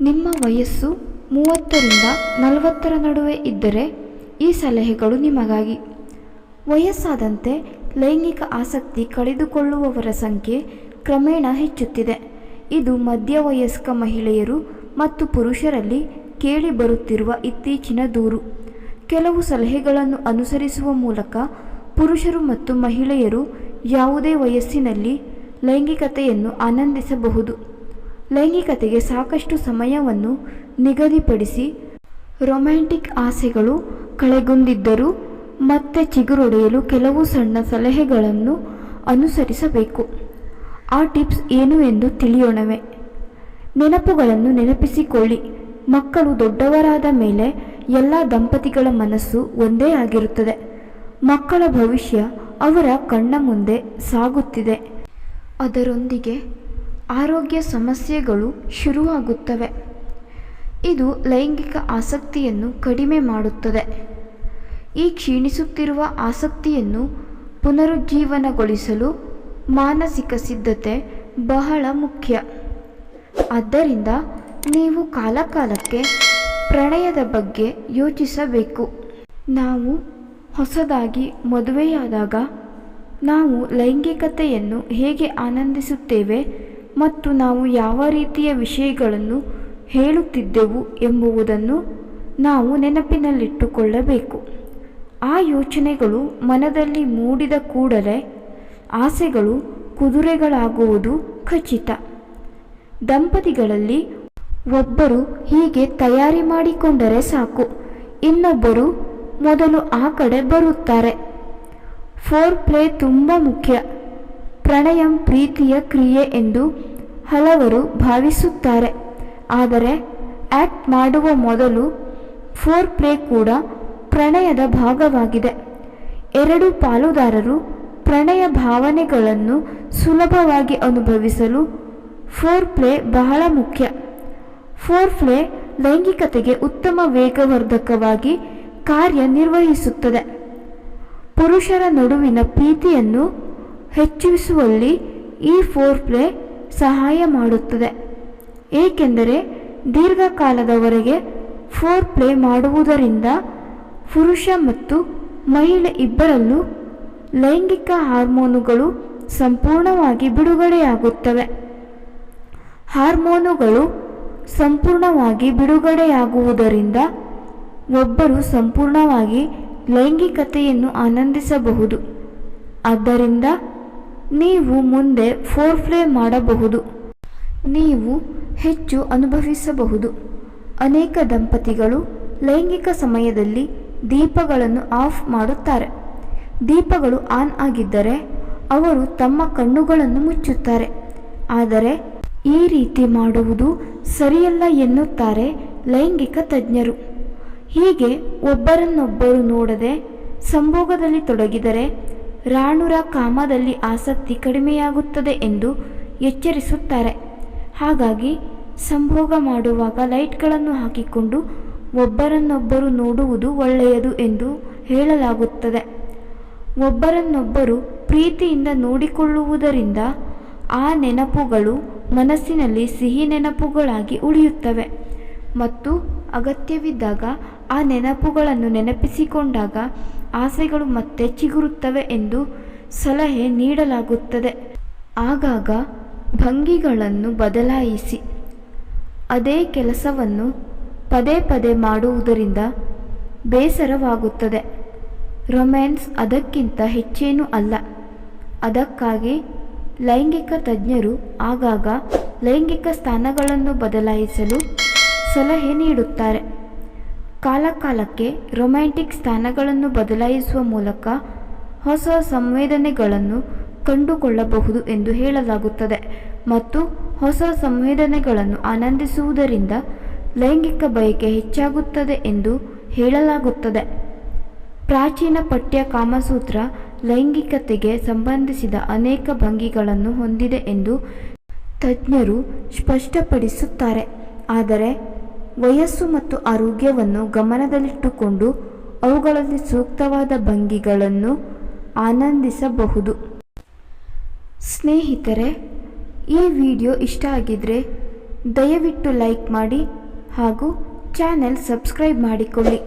ನಿಮ್ಮ ವಯಸ್ಸು 30ರಿಂದ 40ರ ನಡುವೆ ಇದ್ದರೆ ಈ ಸಲಹೆಗಳು ನಿಮಗಾಗಿ. ವಯಸ್ಸಾದಂತೆ ಲೈಂಗಿಕ ಆಸಕ್ತಿ ಕಳೆದುಕೊಳ್ಳುವವರ ಸಂಖ್ಯೆ ಕ್ರಮೇಣ ಹೆಚ್ಚುತ್ತಿದೆ. ಇದು ಮಧ್ಯವಯಸ್ಕ ಮಹಿಳೆಯರು ಮತ್ತು ಪುರುಷರಲ್ಲಿ ಕೇಳಿಬರುತ್ತಿರುವ ಇತ್ತೀಚಿನ ದೂರು. ಕೆಲವು ಸಲಹೆಗಳನ್ನು ಅನುಸರಿಸುವ ಮೂಲಕ ಪುರುಷರು ಮತ್ತು ಮಹಿಳೆಯರು ಯಾವುದೇ ವಯಸ್ಸಿನಲ್ಲಿ ಲೈಂಗಿಕತೆಯನ್ನು ಆನಂದಿಸಬಹುದು. ಲೈಂಗಿಕತೆಗೆ ಸಾಕಷ್ಟು ಸಮಯವನ್ನು ನಿಗದಿಪಡಿಸಿ ರೊಮ್ಯಾಂಟಿಕ್ ಆಸೆಗಳು ಕಳೆಗುಂದಿದ್ದರೂ ಮತ್ತೆ ಚಿಗುರೊಡೆಯಲು ಕೆಲವು ಸಣ್ಣ ಸಲಹೆಗಳನ್ನು ಅನುಸರಿಸಬೇಕು. ಆ ಟಿಪ್ಸ್ ಏನು ಎಂದು ತಿಳಿಯೋಣವೇ? ನೆನಪುಗಳನ್ನು ನೆನಪಿಸಿಕೊಳ್ಳಿ. ಮಕ್ಕಳು ದೊಡ್ಡವರಾದ ಮೇಲೆ ಎಲ್ಲ ದಂಪತಿಗಳ ಮನಸ್ಸು ಒಂದೇ ಆಗಿರುತ್ತದೆ. ಮಕ್ಕಳ ಭವಿಷ್ಯ ಅವರ ಕಣ್ಣ ಮುಂದೆ ಸಾಗುತ್ತಿದೆ. ಅದರೊಂದಿಗೆ ಆರೋಗ್ಯ ಸಮಸ್ಯೆಗಳು ಶುರುವಾಗುತ್ತವೆ. ಇದು ಲೈಂಗಿಕ ಆಸಕ್ತಿಯನ್ನು ಕಡಿಮೆ ಮಾಡುತ್ತದೆ. ಈ ಕ್ಷೀಣಿಸುತ್ತಿರುವ ಆಸಕ್ತಿಯನ್ನು ಪುನರುಜ್ಜೀವನಗೊಳಿಸಲು ಮಾನಸಿಕ ಸಿದ್ಧತೆ ಬಹಳ ಮುಖ್ಯ. ಆದ್ದರಿಂದ ನೀವು ಕಾಲಕಾಲಕ್ಕೆ ಪ್ರಣಯದ ಬಗ್ಗೆ ಯೋಚಿಸಬೇಕು. ನಾವು ಹೊಸದಾಗಿ ಮದುವೆಯಾದಾಗ ನಾವು ಲೈಂಗಿಕತೆಯನ್ನು ಹೇಗೆ ಆನಂದಿಸುತ್ತೇವೆ ಮತ್ತು ನಾವು ಯಾವ ರೀತಿಯ ವಿಷಯಗಳನ್ನು ಹೇಳುತ್ತಿದ್ದೆವು ಎಂಬುದನ್ನು ನಾವು ನೆನಪಿನಲ್ಲಿಟ್ಟುಕೊಳ್ಳಬೇಕು. ಆ ಯೋಚನೆಗಳು ಮನದಲ್ಲಿ ಮೂಡಿದ ಕೂಡಲೇ ಆಸೆಗಳು ಕುದುರೆಗಳಾಗುವುದು ಖಚಿತ. ದಂಪತಿಗಳಲ್ಲಿ ಒಬ್ಬರು ಹೀಗೆ ತಯಾರಿ ಮಾಡಿಕೊಂಡರೆ ಸಾಕು, ಇನ್ನೊಬ್ಬರು ಮೊದಲು ಆ ಕಡೆ ಬರುತ್ತಾರೆ. ಫೋರ್ ಪ್ಲೇ ತುಂಬ ಮುಖ್ಯ. ಪ್ರಣಯಂ ಪ್ರೀತಿಯ ಕ್ರಿಯೆ ಎಂದು ಹಲವರು ಭಾವಿಸುತ್ತಾರೆ. ಆದರೆ ಆ್ಯಕ್ಟ್ ಮಾಡುವ ಮೊದಲು ಫೋರ್ ಪ್ಲೇ ಕೂಡ ಪ್ರಣಯದ ಭಾಗವಾಗಿದೆ. ಎರಡು ಪಾಲುದಾರರು ಪ್ರಣಯ ಭಾವನೆಗಳನ್ನು ಸುಲಭವಾಗಿ ಅನುಭವಿಸಲು ಫೋರ್ ಪ್ಲೇ ಬಹಳ ಮುಖ್ಯ. ಫೋರ್ ಪ್ಲೇ ಲೈಂಗಿಕತೆಗೆ ಉತ್ತಮ ವೇಗವರ್ಧಕವಾಗಿ ಕಾರ್ಯನಿರ್ವಹಿಸುತ್ತದೆ. ಪುರುಷರ ನಡುವಿನ ಪ್ರೀತಿಯನ್ನು ಹೆಚ್ಚಿಸುವಲ್ಲಿ ಈ ಫೋರ್ ಪ್ಲೇ ಸಹಾಯ ಮಾಡುತ್ತದೆ. ಏಕೆಂದರೆ ದೀರ್ಘಕಾಲದವರೆಗೆ ಫೋರ್ ಪ್ಲೇ ಮಾಡುವುದರಿಂದ ಪುರುಷ ಮತ್ತು ಮಹಿಳೆ ಇಬ್ಬರಲ್ಲೂ ಲೈಂಗಿಕ ಹಾರ್ಮೋನುಗಳು ಸಂಪೂರ್ಣವಾಗಿ ಬಿಡುಗಡೆಯಾಗುತ್ತವೆ. ಹಾರ್ಮೋನುಗಳು ಸಂಪೂರ್ಣವಾಗಿ ಬಿಡುಗಡೆಯಾಗುವುದರಿಂದ ಒಬ್ಬರು ಸಂಪೂರ್ಣವಾಗಿ ಲೈಂಗಿಕತೆಯನ್ನು ಆನಂದಿಸಬಹುದು. ಆದ್ದರಿಂದ ನೀವು ಮುಂದೆ ಫೋರ್ ಪ್ಲೇ ಮಾಡಬಹುದು. ನೀವು ಹೆಚ್ಚು ಅನುಭವಿಸಬಹುದು. ಅನೇಕ ದಂಪತಿಗಳು ಲೈಂಗಿಕ ಸಮಯದಲ್ಲಿ ದೀಪಗಳನ್ನು ಆಫ್ ಮಾಡುತ್ತಾರೆ. ದೀಪಗಳು ಆನ್ ಆಗಿದ್ದರೆ ಅವರು ತಮ್ಮ ಕಣ್ಣುಗಳನ್ನು ಮುಚ್ಚುತ್ತಾರೆ. ಆದರೆ ಈ ರೀತಿ ಮಾಡುವುದು ಸರಿಯಲ್ಲ ಎನ್ನುತ್ತಾರೆ ಲೈಂಗಿಕ ತಜ್ಞರು. ಹೀಗೆ ಒಬ್ಬರನ್ನೊಬ್ಬರು ನೋಡದೆ ಸಂಭೋಗದಲ್ಲಿ ತೊಡಗಿದರೆ ರಾಣುರ ಕಾಮದಲ್ಲಿ ಆಸಕ್ತಿ ಕಡಿಮೆಯಾಗುತ್ತದೆ ಎಂದು ಎಚ್ಚರಿಸುತ್ತಾರೆ. ಹಾಗಾಗಿ ಸಂಭೋಗ ಮಾಡುವಾಗ ಲೈಟ್ಗಳನ್ನು ಹಾಕಿಕೊಂಡು ಒಬ್ಬರನ್ನೊಬ್ಬರು ನೋಡುವುದು ಒಳ್ಳೆಯದು ಎಂದು ಹೇಳಲಾಗುತ್ತದೆ. ಒಬ್ಬರನ್ನೊಬ್ಬರು ಪ್ರೀತಿಯಿಂದ ನೋಡಿಕೊಳ್ಳುವುದರಿಂದ ಆ ನೆನಪುಗಳು ಮನಸ್ಸಿನಲ್ಲಿ ಸಿಹಿ ನೆನಪುಗಳಾಗಿ ಉಳಿಯುತ್ತವೆ ಮತ್ತು ಅಗತ್ಯವಿದ್ದಾಗ ಆ ನೆನಪುಗಳನ್ನು ನೆನಪಿಸಿಕೊಂಡಾಗ ಆಸೆಗಳು ಮತ್ತೆ ಚಿಗುರುತ್ತವೆ ಎಂದು ಸಲಹೆ ನೀಡಲಾಗುತ್ತದೆ. ಆಗಾಗ ಭಂಗಿಗಳನ್ನು ಬದಲಾಯಿಸಿ. ಅದೇ ಕೆಲಸವನ್ನು ಪದೇ ಪದೇ ಮಾಡುವುದರಿಂದ ಬೇಸರವಾಗುತ್ತದೆ. ರೊಮ್ಯಾನ್ಸ್ ಅದಕ್ಕಿಂತ ಹೆಚ್ಚೇನೂ ಅಲ್ಲ. ಅದಕ್ಕಾಗಿ ಲೈಂಗಿಕ ತಜ್ಞರು ಆಗಾಗ ಲೈಂಗಿಕ ಸ್ಥಾನಗಳನ್ನು ಬದಲಾಯಿಸಲು ಸಲಹೆ ನೀಡುತ್ತಾರೆ. ಕಾಲಕಾಲಕ್ಕೆ ರೊಮ್ಯಾಂಟಿಕ್ ಸ್ಥಾನಗಳನ್ನು ಬದಲಾಯಿಸುವ ಮೂಲಕ ಹೊಸ ಸಂವೇದನೆಗಳನ್ನು ಕಂಡುಕೊಳ್ಳಬಹುದು ಎಂದು ಹೇಳಲಾಗುತ್ತದೆ ಮತ್ತು ಹೊಸ ಸಂವೇದನೆಗಳನ್ನು ಆನಂದಿಸುವುದರಿಂದ ಲೈಂಗಿಕ ಬಯಕೆ ಹೆಚ್ಚಾಗುತ್ತದೆ ಎಂದು ಹೇಳಲಾಗುತ್ತದೆ. ಪ್ರಾಚೀನ ಪಠ್ಯ ಕಾಮಸೂತ್ರ ಲೈಂಗಿಕತೆಗೆ ಸಂಬಂಧಿಸಿದ ಅನೇಕ ಭಂಗಿಗಳನ್ನು ಹೊಂದಿದೆ ಎಂದು ತಜ್ಞರು ಸ್ಪಷ್ಟಪಡಿಸುತ್ತಾರೆ. ಆದರೆ ವಯಸ್ಸು ಮತ್ತು ಆರೋಗ್ಯವನ್ನು ಗಮನದಲ್ಲಿಟ್ಟುಕೊಂಡು ಅವುಗಳಲ್ಲಿ ಸೂಕ್ತವಾದ ಭಂಗಿಗಳನ್ನು ಆನಂದಿಸಬಹುದು. ಸ್ನೇಹಿತರೆ, ಈ ವಿಡಿಯೋ ಇಷ್ಟ ಆಗಿದ್ರೆ ದಯವಿಟ್ಟು ಲೈಕ್ ಮಾಡಿ ಹಾಗೂ ಚಾನೆಲ್ ಸಬ್ಸ್ಕ್ರೈಬ್ ಮಾಡಿಕೊಳ್ಳಿ.